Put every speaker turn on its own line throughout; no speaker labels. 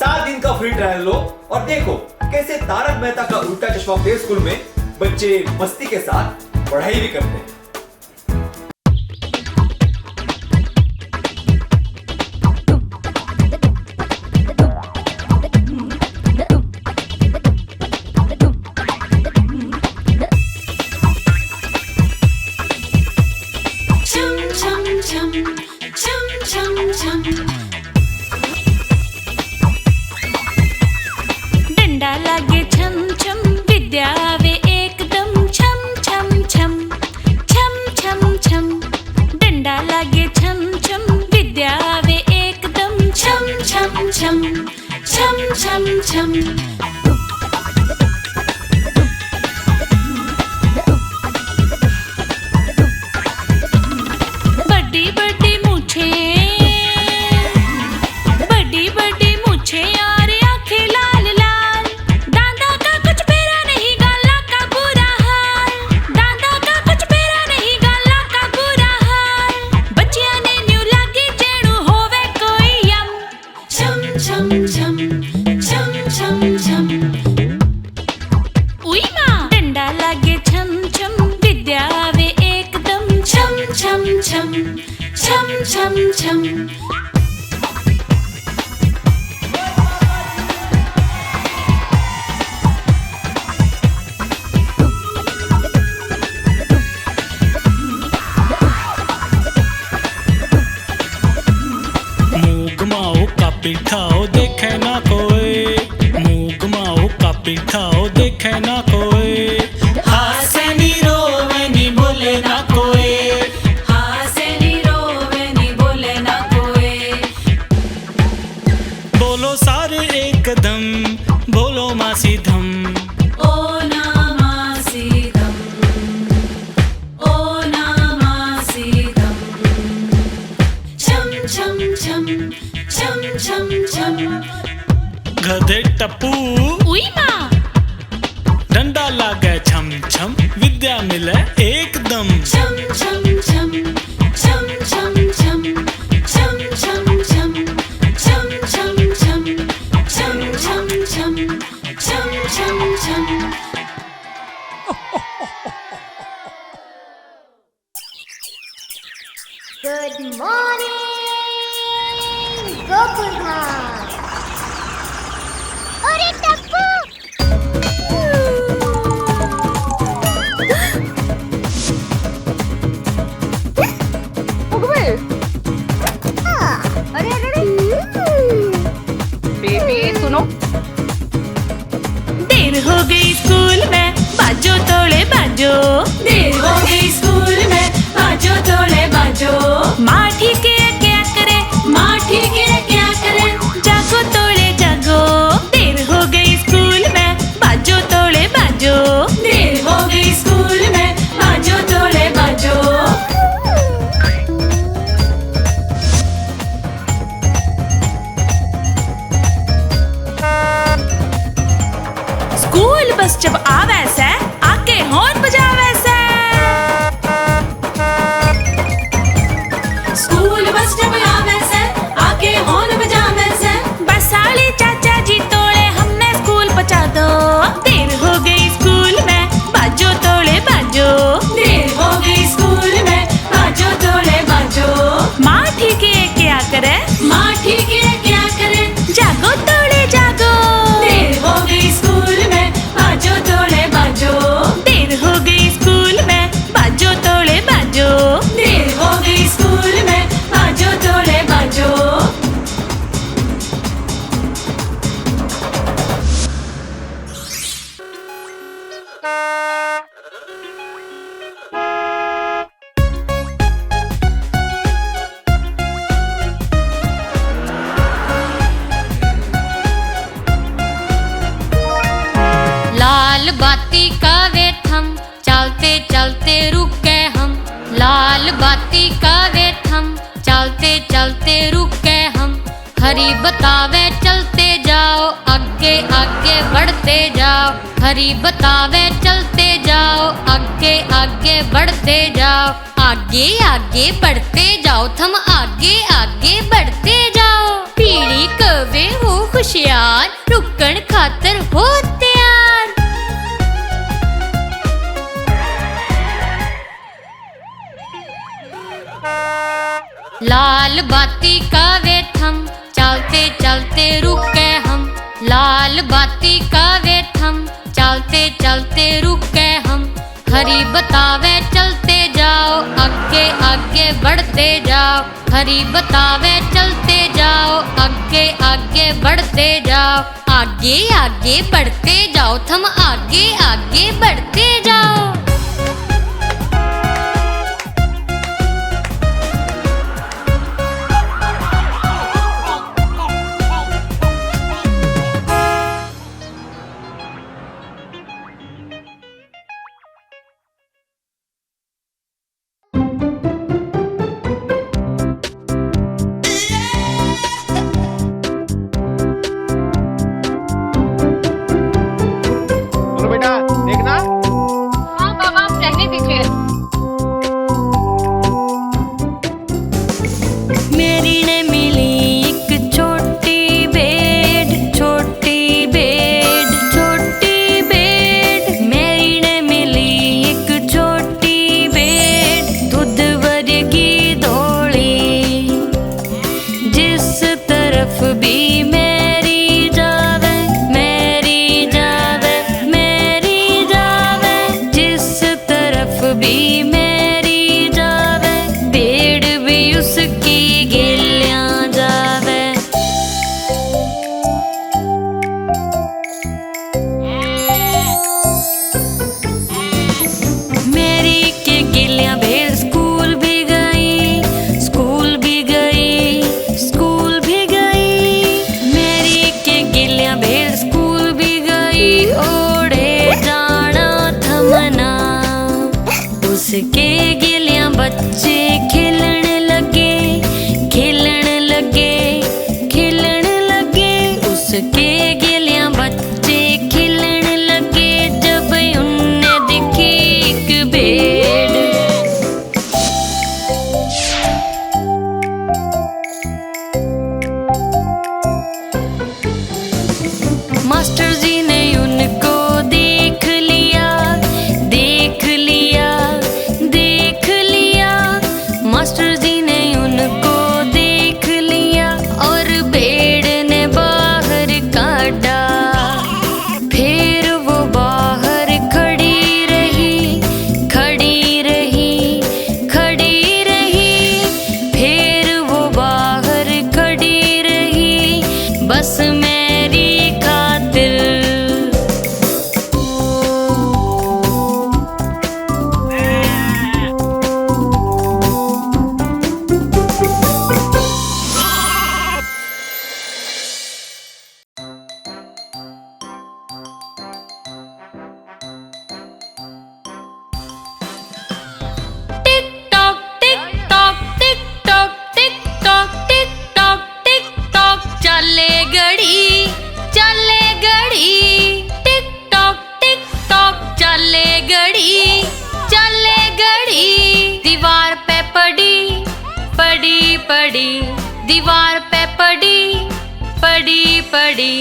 7 दिन का free trial लो और देखो कैसे तारक मेहता का उल्टा चश्मा प्ले स्कूल में बच्चे मस्ती के साथ पढ़ाई भी करते हैं।
डंडा लागे छम छम विद्या आवे एकदम छम छम छम छम छम छम। डंडा लागे छम छम विद्या आवे एकदम छम छम छम छम छम छम। बड़ी बड़ी मूछे और आंखें लाल लाल। दादा का कुछ फेरा नहीं गाला का बुरा हाल। दादा का कुछ फेरा नहीं गाला का बुरा हाल। बच्चियां ने न्यू लागी जेणु होवे कोई यम छम छम छम छम छम छम। उई मां डंडा लागे छम छम विद्या आवे एकदम छम छम छम छम छम छम।
पिठाओ देखे ना कोई, मुंह घुमाओ का पिठाओ देखे ना कोई। हासे नी रोवे नी बोले ना कोई,
हासे नी रोवे नी बोले ना कोई।
बोलो सारे एकदम, बोलो मासी धम।
ओ ना मासी धम, ओ ना मासी धम। छम छम छम छम छम छम।
गधे टप्पू
उई मां
डंडा लागे छम छम विद्या मिले एकदम
छम छम छम छम छम छम छम छम छम छम छम छम छम छम छम छम छम छम।
Good morning, Gopurghan. अरे टप्पू! अरे
बेबी सुनो,
देर हो गई स्कूल में बाजो तोड़े बाजो। देर हो गई स्कूल में बाजो तोड़े बाजो। माँ ठीक है क्या करे, माँ ठीक है क्या करे। जागो तोड़े जागो। देर हो गई स्कूल में बाजो तोड़े बाजो। देर हो गई स्कूल में बाजो तोड़े बाजो। स्कूल बस जब आवे से आके हॉर्न बजावे से। स्कूल बस जब आवे से आके हॉर्न बजावे से। बसाली चाचा जी तोड़े हमने स्कूल पहुंचा दो। देर हो गई स्कूल में बाजो तोड़े बाजो। देर हो गई स्कूल में बाजो तोड़े बाजो। माँ ठीक है क्या करे, माँ ठीक है क्या करे। जागो तोड़े जागो। देर हो गई स्कूल में बाजो तोड़े बाजो। देर हो गई स्कूल में बाजो तोड़े बाजो। देर हो गई स्कूल में बाजो तोड़े बाजो।
लाल बाती का वेट हम चलते चलते रुक गए हम। लाल बाती का वेट हम चलते चलते रुक गए हम। हरी बतावे चलते जाओ, आगे आगे बढ़ते जाओ। हरी बतावे चलते जाओ, आगे आगे बढ़ते जाओ। आगे आगे बढ़ते जाओ, थम आगे आगे बढ़ते जाओ। पीढ़ी कवे हो खुशिया, चलते रुक गए हम, लाल बाती का वेट हम, चलते चलते रुक गए हम। हरी बतावे चलते जाओ, आगे आगे बढ़ते जाओ, हरी बतावे चलते जाओ, आगे आगे बढ़ते जाओ, आगे आगे बढ़ते जाओ, थम आगे आगे बढ़ते जाओ।
बोलो बेटा, देखना।
हाँ बाबा, रहने दीजिए।
मेरी ने मिली एक छोटी बेड, छोटी बेड, छोटी बेड। मेरी ने मिली एक छोटी बेड, दूध वर्गी धोली, जिस तरफ भी मेरी जावे, मेरी जावे, मेरी जावे, जिस तरफ भी मेरी जावे, बेड़ भी उसकी गिलियां जावे। मेरी के गिलियां भेड़ स्कूल भी गई, स्कूल भी गई, स्कूल भी गई। मेरी के गिलियां भेड़ स्कूल भी गई, ओढ़े जाना थमना, उसके गिलियां बच्चे खिलने लगे, खिलने लगे, खिलने लगे, उसके गिलियां बच्चे खिलने लगे, जब उन्हें दिखी एक भेड़। मास्टर जी ने उनको देख लिया, देख लिया, देख लिया, मास्टर जी ने उनको देख लिया, और भेड़ ने बाहर काटा। फिर वो बाहर खड़ी रही, खड़ी रही, खड़ी रही, फिर वो बाहर खड़ी रही, बस मेरी खातिर। Tick tock tick tock tick tock tick tock tick tock tick tock, चले घड़ी, चले घड़ी, टिक टॉक टिक टॉक, चले घड़ी, चले घड़ी। दीवार पे पड़ी, पड़ी पड़ी, दीवार पे पड़ी, पड़ी पड़ी,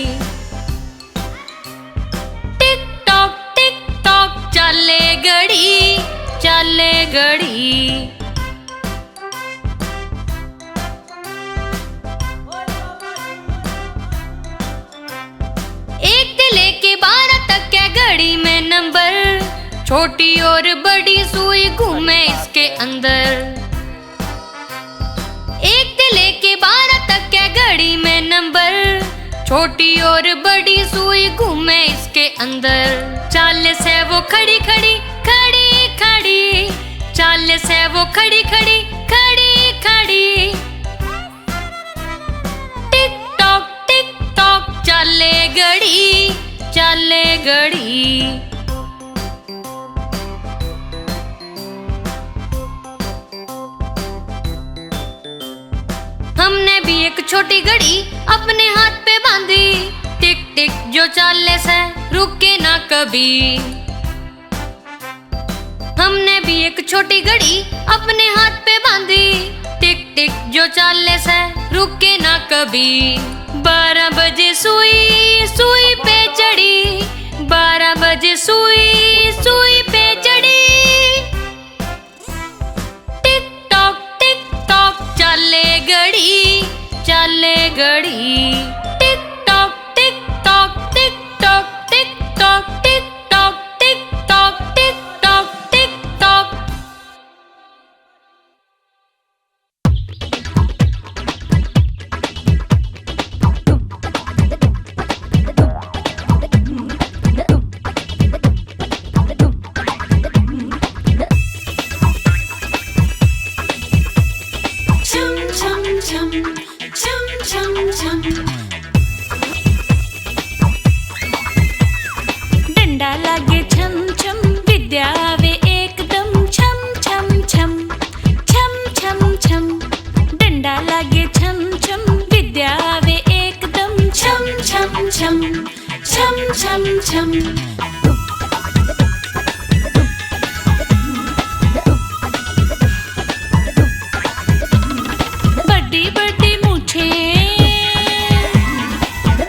टिक टॉक चले घड़ी, चले घड़ी। एक से लेके 12 तक के घड़ी में नंबर, छोटी और बड़ी सुई घूमे इसके अंदर। एक से लेके 12 तक के घड़ी में नंबर, छोटी और बड़ी सुई घूमे इसके अंदर। चाल से वो खड़ी खड़ी, खड़ी खड़ी, चाल से वो खड़ी खड़ी, खड़ी खड़ी, टिक टॉक चले घड़ी, चले घड़ी। हमने भी एक छोटी घड़ी अपने हाथ पे बांधी, टिक टिक जो चाले से रुके ना कभी। हमने भी एक छोटी घड़ी अपने हाथ पे बांधी, टिक टिक जो चाले से रुके ना कभी। 12 बजे सुई सुई पे चढ़ी, 12 बजे सुई सुई पे चढ़ी, टिक टॉक चले घड़ी, चले घड़ी। छम छम छम छम छम। बड़ी बड़ी मूछे,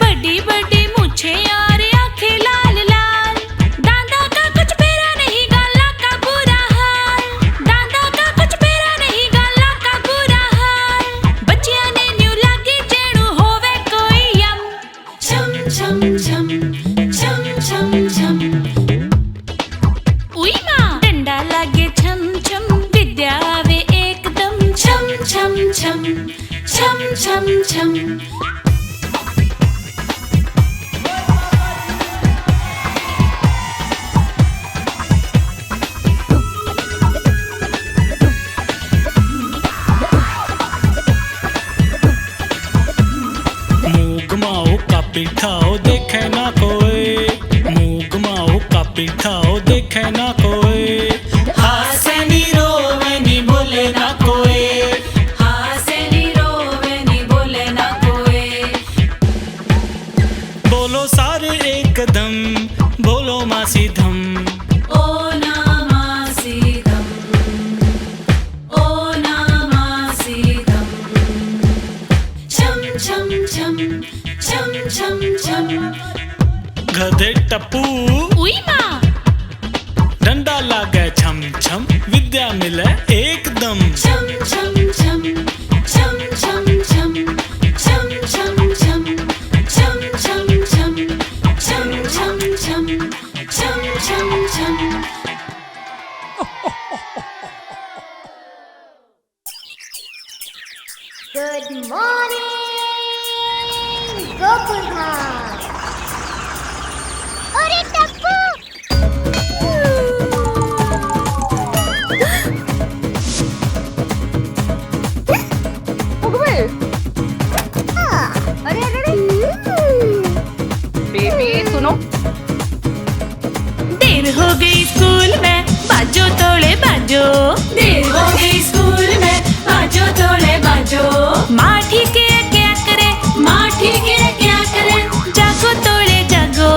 बड़ी बड़ी मूछे और आंखें लाल लाल। दादा का कुछ फेरा नहीं, गाला का बुरा हाल। दादा का कुछ फेरा नहीं, गाला का बुरा हाल। बच्चियां ने न्यू लागी जेणु होवे कोई यम। छम छम छम छम छम छम। उई मां डंडा लागे छम छम, विद्या आवे एकदम। छम छम छम छम छम छम।
मुंह घुमाओ कापी खाओ देखे ना कोई, मुंह घुमाओ कापी खाओ देखे ना कोई। हासे नी रोवे नी बोले ना कोई,
हासे नी रोवे नी बोले ना कोई।
बोलो सारे एकदम, बोलो मासी धम।
ओ ना मासी दम, ओ ना मासी दम। छम छम छम छम छम छम।
गधे टप्पू
उई मां
डंडा लागे छम छम, विद्या मिले एकदम।
छम छम छम छम छम छम छम छम छम छम छम छम छम छम छम छम छम छम।
Good morning, Gopurghat. अरे टप्पू, अरे अरे
बेबी सुनो,
देर हो गई स्कूल में, बाजो तोड़े बाजो। देर हो गई स्कूल में, बाजो तोड़े बाजो। माँ ठीक है क्या करे, माँ ठीक है क्या करे। जागो तोड़े जागो।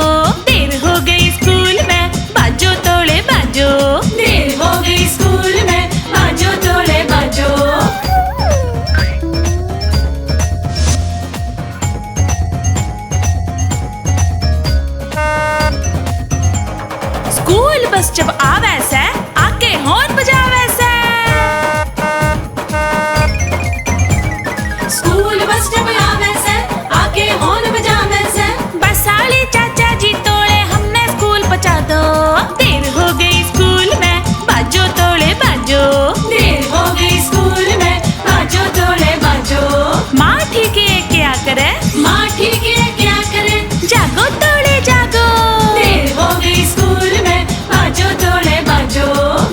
देर हो गई स्कूल में, बाजो तोड़े बाजो। देर हो गई स्कूल में, बाजो तोड़े बाजो। स्कूल बस जब आवे से, आके हॉर्न बजावे से। स्कूल बस जब आवे से, आके हॉर्न बजावे से। बसाली चाचा जी तोड़े हमने स्कूल पहुंचा दो। देर हो गई स्कूल में, बाजो तोड़े बाजो। देर हो गई स्कूल में, बाजो तोड़े बाजो। माँ ठीक है क्या करे, माँ ठीक है क्या करे। जागो तोड़े जागो। देर हो गई स्कूल में, बाजो तोड़े बाजो।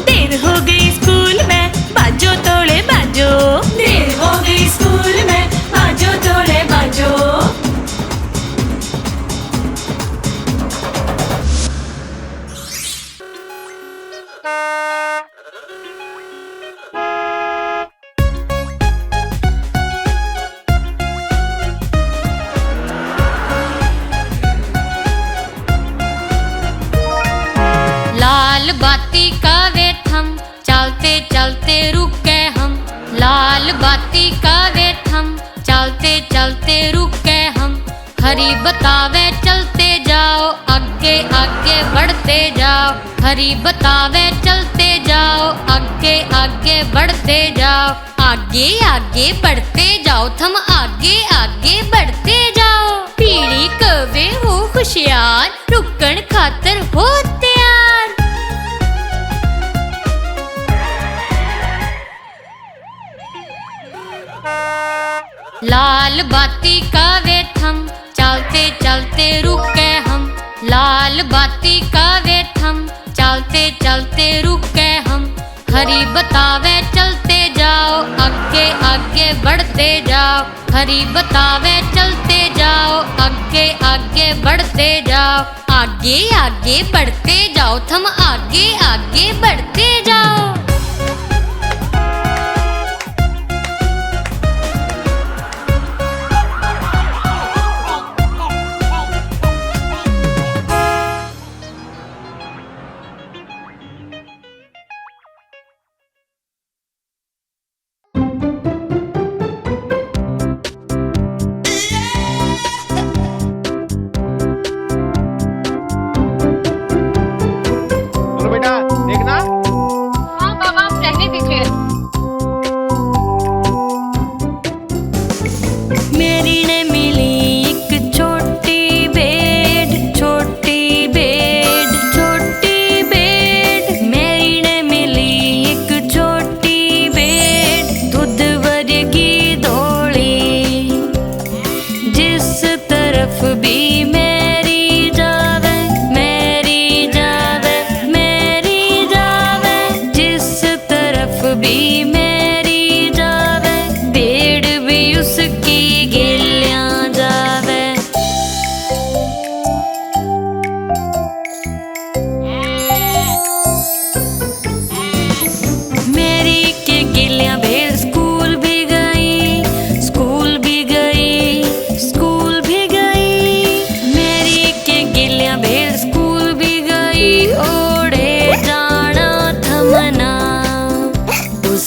देर हो गई स्कूल में, बाजो तोड़े बाजो। देर हो गई स्कूल में, बाजो तोड़े बाजो।
लाल बाती का वेट हम, चलते चलते रुक गए हम। लाल बाती का वेट हम, चलते चलते रुक गए हम। हरी बतावे चलते जाओ, आगे आगे बढ़ते जाओ। हरी बतावे चलते जाओ, आगे आगे बढ़ते जाओ। आगे आगे बढ़ते जाओ, थम आगे आगे बढ़ते जाओ। पीढ़ी कवे हो खुशियार, रुकण खातर हो तैयार। लाल बाती का वेट हम, चलते चलते रुक गए हम। लाल बाती का वेट हम, चलते चलते रुक गए हम। हरी बतावे चलते जाओ, आगे आगे बढ़ते जाओ। हरी बतावे चलते जाओ, आगे आगे बढ़ते जाओ। आगे आगे बढ़ते जाओ, थम आगे आगे बढ़ते जाओ।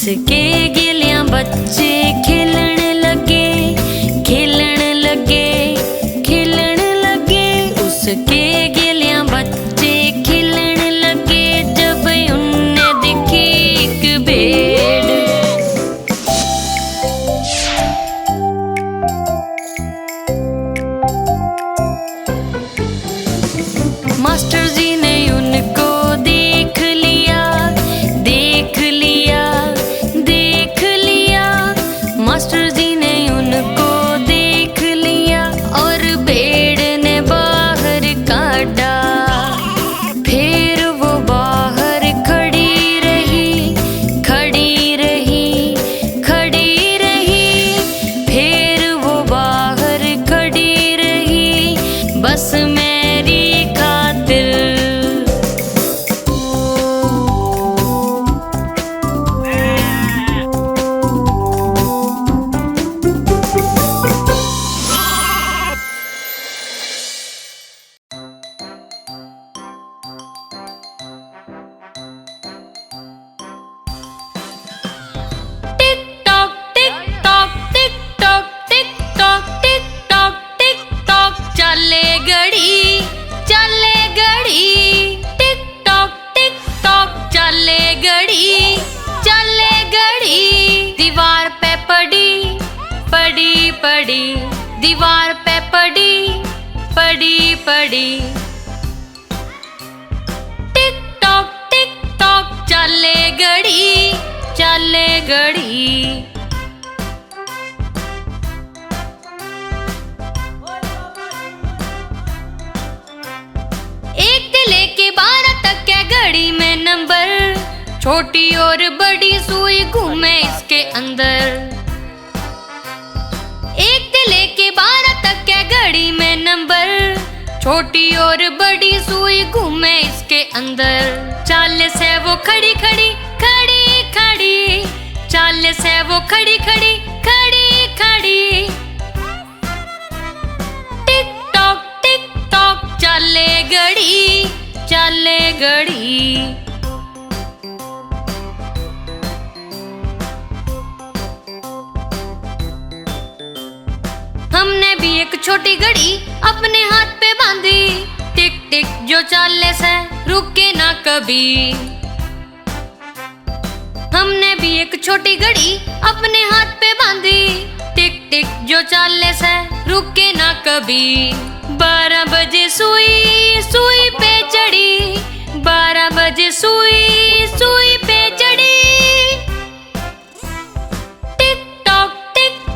उसके गिलियां बच्चे खेलण लगे, खेलण लगे, खेलण लगे। उसके गिलियां बच्चे खेलण लगे जब उनने देखी एक भेड़। मास्टर जी ने उनको देख लिया, देख लिया, देख लिया। मास्टर जी ने उनको देख लिया और भेड़ ने बाहर काटा। फिर वो बाहर खड़ी रही, खड़ी रही, खड़ी रही। फिर वो बाहर खड़ी रही बस मेरी खातिर। Tick tock tick tock tick tock tick tock tick tock tick tock चले घड़ी, चले घड़ी। टिक टॉक चले घड़ी, चले घड़ी। दीवार पे पड़ी, पड़ी, पड़ी। दीवार पे पड़ी, पड़ी, पड़ी। टिक टॉक चले घड़ी, चले घड़ी। एक से लेके 12 तक के घड़ी में नंबर, छोटी और बड़ी सुई घूमे इसके अंदर। एक से लेके 12 तक के घड़ी में नंबर, छोटी और बड़ी सुई घूमे इसके अंदर। चाल से वो खड़ी खड़ी, खड़ी खड़ी। चाल से वो खड़ी खड़ी, खड़ी खड़ी। टिक टॉक चले घड़ी, चले घड़ी। हमने भी एक छोटी घड़ी अपने हाथ पे बांधी। टिक टिक जो चाले से रुके ना कभी। हमने भी एक छोटी घड़ी अपने हाथ पे बांधी। टिक टिक जो चाले से रुके ना कभी। 12 बजे सुई, सुई पे चढ़ी। 12 बजे सुई, सुई पे चढ़ी। टिक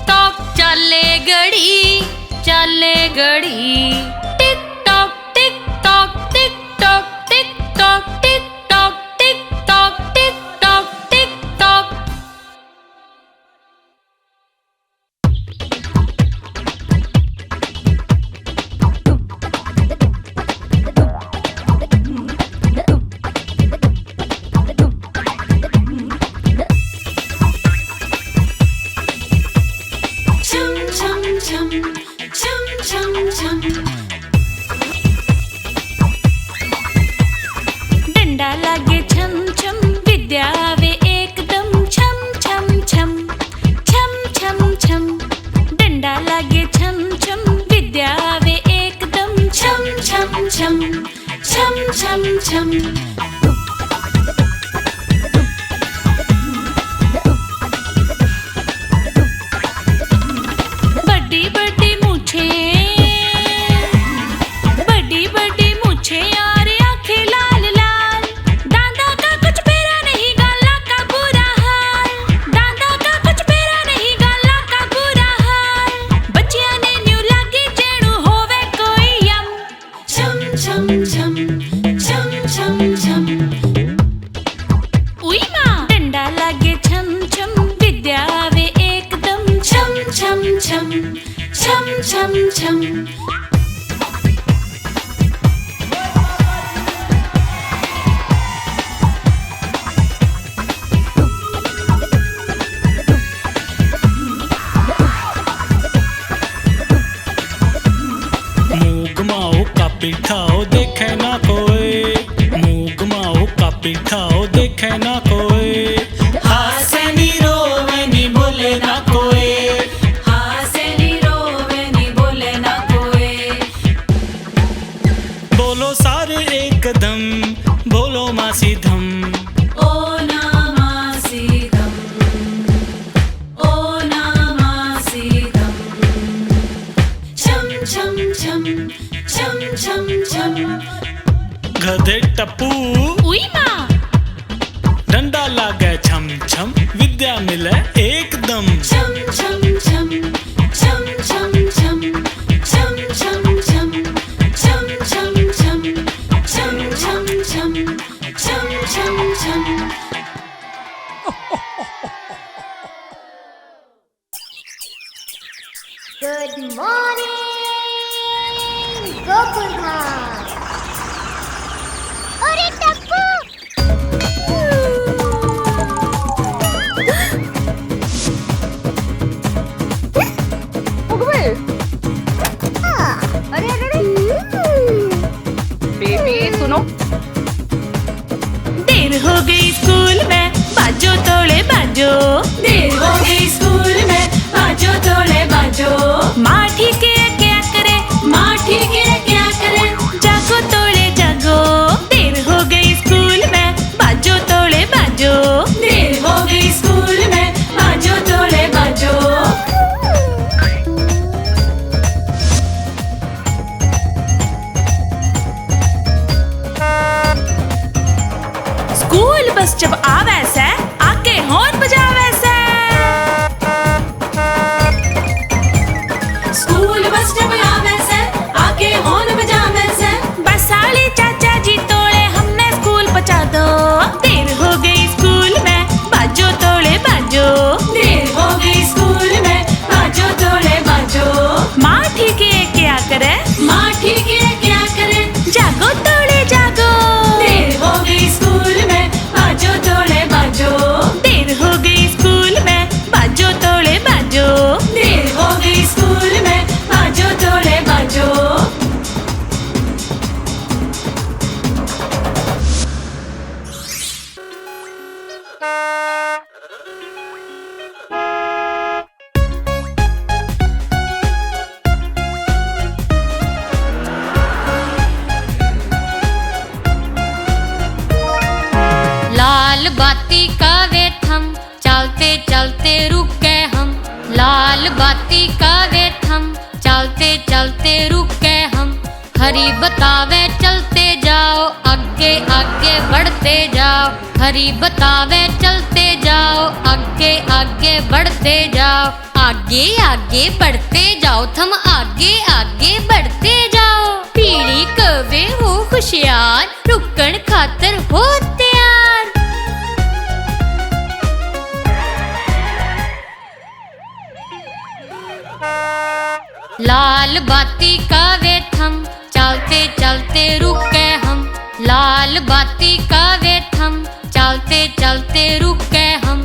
टॉक चले घड़ी, चले घड़ी। Tick tock tick tock tick tock tick tock tick tock tick tock tick tock tick tock. डंडा लागे छम छम, विद्या वे एकदम छम छम छम, छम छम छम। डंडा लागे छम छम, विद्या वे एकदम छम छम छम, छम छम छम। बड़ी बड़ी मूछें, बड़ी बड़ी मूछें और आंखें लाल लाल। दादा का कुछ फेरा नहीं, गाला का बुरा हाल। दादा का कुछ फेरा नहीं, गाला का बुरा हाल। बच्चियां ने न्यू लागी जेणु होवे कोई यम। छम छम छम, छम छम छम। उई मां डंडा लागे छम छम, विद्या वे एकदम छम छम छम, छम छम छम।
मुंह घुमाओ कापी खाओ देखे ना कोई। मुंह घुमाओ कापी खाओ देखे ना कोई। हासनी एकदम बोलो मासी धम
ओ नामासीदम ओ नामासीदम छम छम छम छम छम छम
गधे टप्पू
उई माँ
डंडा लागे छम छम विद्या मिले एकदम
छम छम छम छम छम छम छम छम छम छम छम छम छम छम छम छम छम छम
Good morning, Gokul. अरे टप्पू अरे अरे
बेबी सुनो
देर हो गई स्कूल में बाजो तोड़े बाजो देर हो गई स्कूल में बाजो तोड़े बाजो माँ ठीक है क्या करे माँ ठीक है क्या करे जागो तोड़े जागो देर हो गई स्कूल में बाजो तोड़े बाजो देर हो गई स्कूल में बाजो तोड़े बाजो स्कूल बस जब आवे से आके हॉर्न बजावे से स्कूल बस जब आवे से आके हॉर्न बजावे से बसाली चाचा जी तोड़े हमने स्कूल पहुंचा दो देर हो गई स्कूल में बाजो तोड़े बाजो देर हो गई स्कूल में बाजो तोड़े बाजो माँ ठीक है क्या करे माँ ठीक है क्या करे जागो तोड़े जागो देर हो गई स्कूल में बाजो तोड़े बाजो देर हो गई स्कूल में बाजो तोड़े बाजो देर हो गई स्कूल में बाजो तोड़े बाजो
लाल बाती का वेट हम चलते चलते रुक गए हम लाल बाती का वेट हम चलते चलते रुक गए हम हरी बतावे चलते जाओ आगे आगे बढ़ते जाओ हरी बतावे चलते जाओ आगे आगे बढ़ते जाओ आगे आगे बढ़ते जाओ थम आगे आगे बढ़ते जाओ पीढ़ी कवे हो खुशियार रुकन खातर हो तैयार लाल बाती का वेट हम चलते चलते रुक गए हम लाल बाती का वेट हम चलते चलते रुक गए हम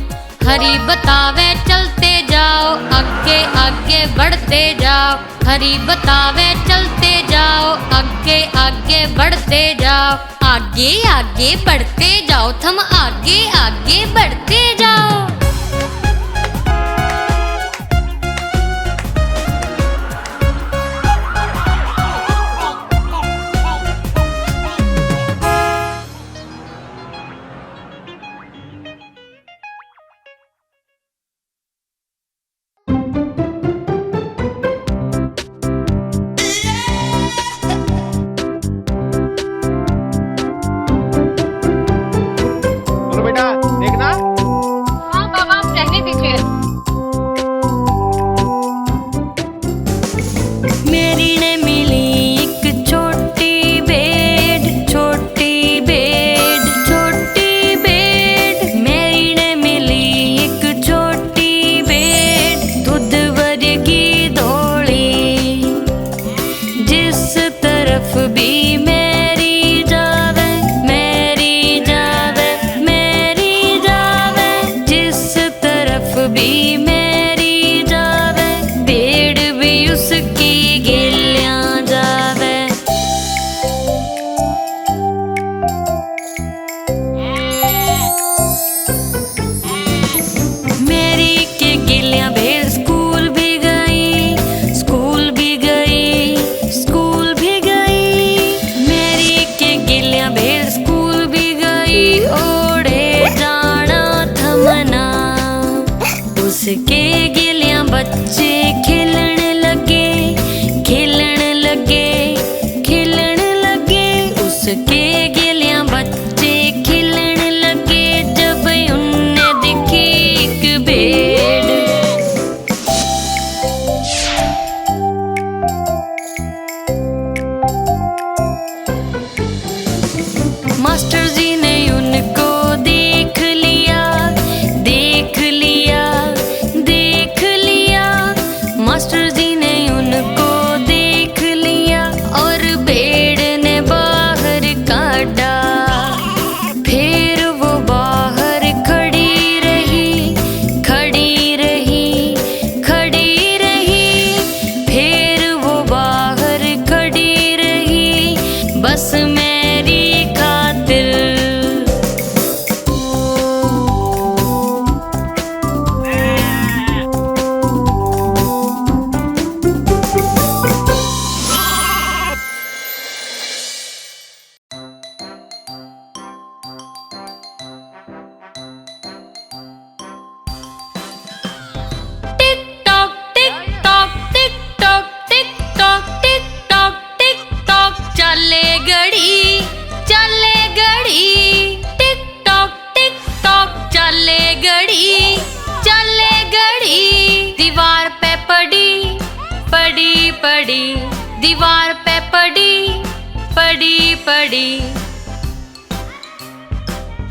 हरी बतावे चलते जाओ आगे आगे बढ़ते जाओ हरी बतावे चलते जाओ आगे आगे बढ़ते जाओ आगे आगे बढ़ते जाओ थम आगे आगे बढ़ते जाओ
बोलो बेटा देखना
हाँ
उसके गिलियां बच्चे खेलन लगे, खेलन लगे, खेलन लगे। उसके गिलियां बच्चे खेलन लगे जब उनने देखी एक भेड़। मास्टर जी ने उनको देख लिया, देख लिया, देख लिया। मास्टर जी ने उनको देख लिया और भेड़ ने बाहर काटा। फिर वो बाहर खड़ी रही, खड़ी रही, खड़ी रही। फिर वो बाहर खड़ी रही बस मेरी खातिर। Tick tock tick tock tick tock tick tock tick tock tick tock चले घड़ी, चले घड़ी। टिक टॉक चले घड़ी, चले घड़ी। दीवार पे पड़ी, पड़ी, पड़ी। दीवार पे पड़ी, पड़ी, पड़ी।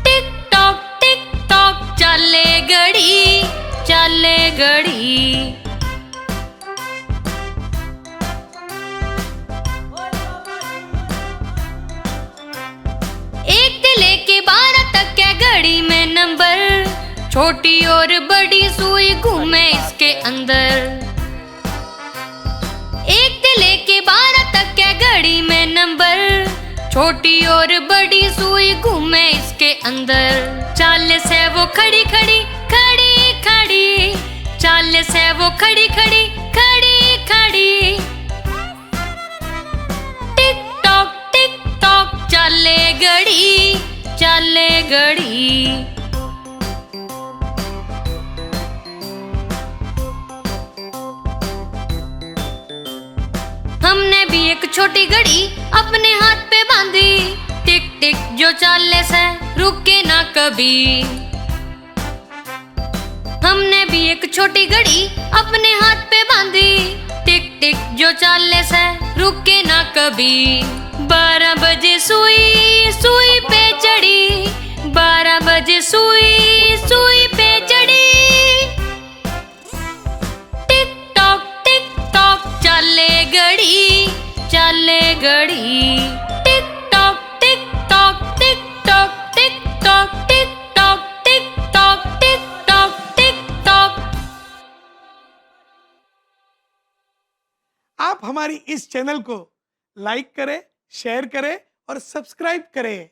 टिक टॉक चले घड़ी, चले घड़ी। एक से लेके 12 तक के घड़ी में नंबर, छोटी और बड़ी सुई घूमे इसके अंदर। एक से लेके 12 तक के घड़ी में नंबर, छोटी और बड़ी सुई घूमे इसके अंदर। चाल से वो खड़ी खड़ी, खड़ी खड़ी। चाल से वो खड़ी खड़ी, खड़ी खड़ी। टिक टॉक चले घड़ी, चले घड़ी। हमने भी एक छोटी घड़ी अपने हाथ पे बांधी। टिक टिक जो चाले से रुके ना कभी। हमने भी एक छोटी घड़ी अपने हाथ पे बांधी। टिक टिक जो चाले से रुके ना कभी। 12 बजे सुई, सुई पे चढ़ी। 12 बजे सुई, सुई पे चढ़ी। टिक टॉक चले घड़ी, चले घड़ी। Tick tock tick tock tick tock tick tock tick tock tick tock tick tock tick tock.
आप हमारी इस चैनल को लाइक करें, शेयर करें और सब्सक्राइब करें।